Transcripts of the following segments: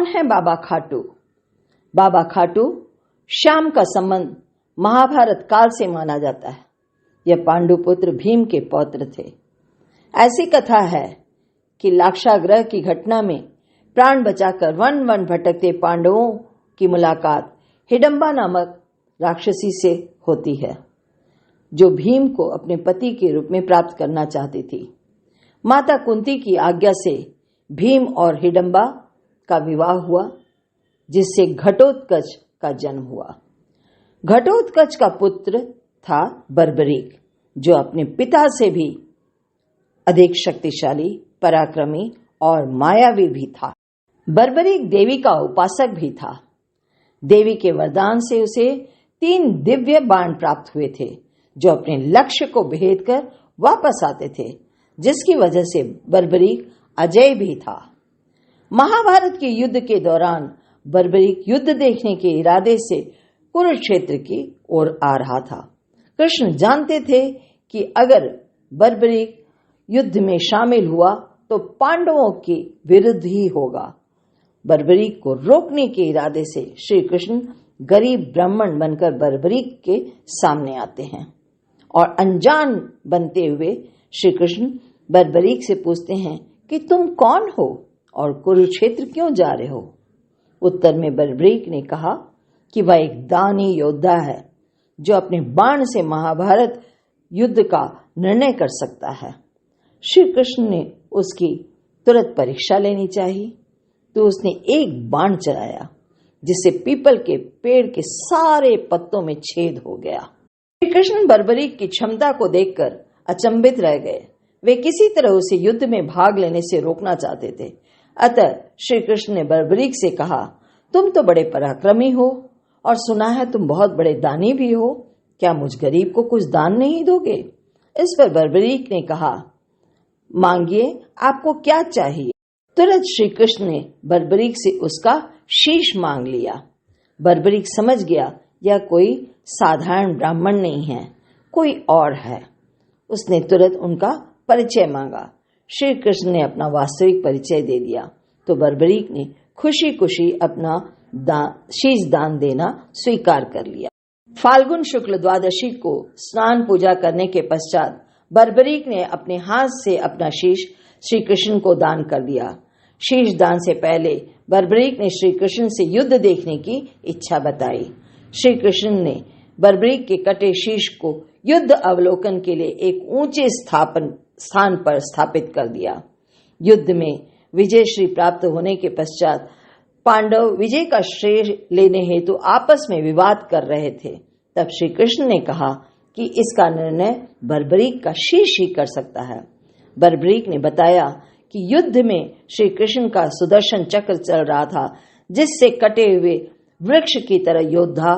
कौन है बाबा खाटू? बाबा खाटू श्याम का संबंध महाभारत काल से माना जाता है। यह पांडुपुत्र भीम के पौत्र थे। ऐसी कथा है कि लाक्षागृह की घटना में प्राण बचाकर वन वन भटकते पांडवों की मुलाकात हिडंबा नामक राक्षसी से होती है, जो भीम को अपने पति के रूप में प्राप्त करना चाहती थी। माता कुंती की आज्ञा से भीम और हिडंबा का विवाह हुआ, जिससे घटोत्कच का जन्म हुआ। घटोत्कच का पुत्र था बर्बरीक, जो अपने पिता से भी अधिक शक्तिशाली, पराक्रमी और मायावी भी था। बर्बरीक देवी का उपासक भी था। देवी के वरदान से उसे 3 दिव्य बाण प्राप्त हुए थे, जो अपने लक्ष्य को भेद कर वापस आते थे, जिसकी वजह से बर्बरीक अजय भी था। महाभारत के युद्ध के दौरान बर्बरीक युद्ध देखने के इरादे से कुरुक्षेत्र की ओर आ रहा था। कृष्ण जानते थे कि अगर बर्बरीक युद्ध में शामिल हुआ तो पांडवों के विरुद्ध ही होगा। बर्बरीक को रोकने के इरादे से श्री कृष्ण गरीब ब्राह्मण बनकर बर्बरीक के सामने आते हैं और अनजान बनते हुए श्री कृष्ण बर्बरीक से पूछते हैं कि तुम कौन हो और कुरुक्षेत्र क्यों जा रहे हो? उत्तर में बर्बरीक ने कहा कि वह एक दानी योद्धा है, जो अपने बाण से महाभारत युद्ध का निर्णय कर सकता है। श्री कृष्ण ने उसकी तुरंत परीक्षा लेनी चाहिए, तो उसने एक बाण चलाया, जिससे पीपल के पेड़ के सारे पत्तों में छेद हो गया। श्री कृष्ण बर्बरीक की क्षमता को देखकर अचंभित रह गए। वे किसी तरह उसे युद्ध में भाग लेने से रोकना चाहते थे। अतः श्री कृष्ण ने बर्बरीक से कहा, तुम तो बड़े पराक्रमी हो और सुना है तुम बहुत बड़े दानी भी हो, क्या मुझ गरीब को कुछ दान नहीं दोगे? इस पर बर्बरीक ने कहा, मांगिए, आपको क्या चाहिए? तुरंत श्री कृष्ण ने बर्बरीक से उसका शीश मांग लिया। बर्बरीक समझ गया यह कोई साधारण ब्राह्मण नहीं है, कोई और है। उसने तुरंत उनका परिचय मांगा। श्री कृष्ण ने अपना वास्तविक परिचय दे दिया, तो बर्बरीक ने खुशी खुशी अपना शीश दान देना स्वीकार कर लिया। फाल्गुन शुक्ल द्वादशी को स्नान पूजा करने के पश्चात बर्बरीक ने अपने हाथ से अपना शीश श्री कृष्ण को दान कर दिया। शीश दान से पहले बर्बरीक ने श्री कृष्ण से युद्ध देखने की इच्छा बताई। श्री कृष्ण ने बर्बरीक के कटे शीश को युद्ध अवलोकन के लिए एक ऊंचे स्थान पर स्थापित कर दिया। युद्ध में विजय श्री प्राप्त होने के पश्चात पांडव विजय का श्रेय लेने हेतु आपस में विवाद कर रहे थे। तब श्री कृष्ण ने कहा कि इसका निर्णय बर्बरीक का शीश ही कर सकता है। बर्बरीक ने बताया कि युद्ध में श्री कृष्ण का सुदर्शन चक्र चल रहा था, जिससे कटे हुए वृक्ष की तरह योद्धा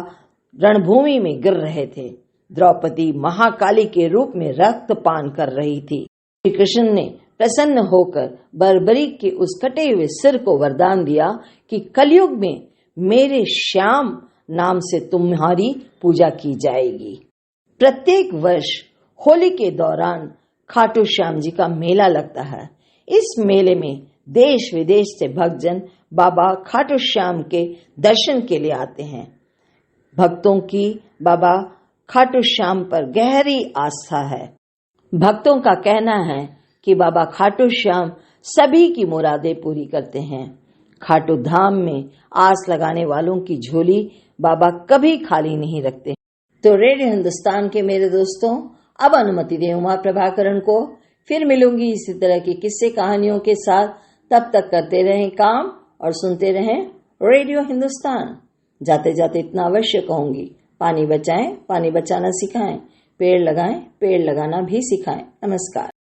रणभूमि में गिर रहे थे। द्रौपदी महाकाली के रूप में रक्तपान कर रही थी। श्री कृष्ण ने प्रसन्न होकर बर्बरीक के उस कटे हुए सिर को वरदान दिया कि कलयुग में मेरे श्याम नाम से तुम्हारी पूजा की जाएगी। प्रत्येक वर्ष होली के दौरान खाटू श्याम जी का मेला लगता है। इस मेले में देश विदेश से भक्तजन बाबा खाटू श्याम के दर्शन के लिए आते हैं। भक्तों की बाबा खाटू श्याम पर गहरी आस्था है। भक्तों का कहना है कि बाबा खाटू श्याम सभी की मुरादें पूरी करते हैं। खाटू धाम में आस लगाने वालों की झोली बाबा कभी खाली नहीं रखते। तो रेडियो हिंदुस्तान के मेरे दोस्तों, अब अनुमति दें उमा प्रभाकरण को। फिर मिलूंगी इसी तरह की किस्से कहानियों के साथ। तब तक करते रहें काम और सुनते रहें रेडियो हिंदुस्तान। जाते जाते इतना अवश्य कहूंगी, पानी बचाएं, पानी बचाना सिखाएं, पेड़ लगाएं, पेड़ लगाना भी सिखाएं। नमस्कार।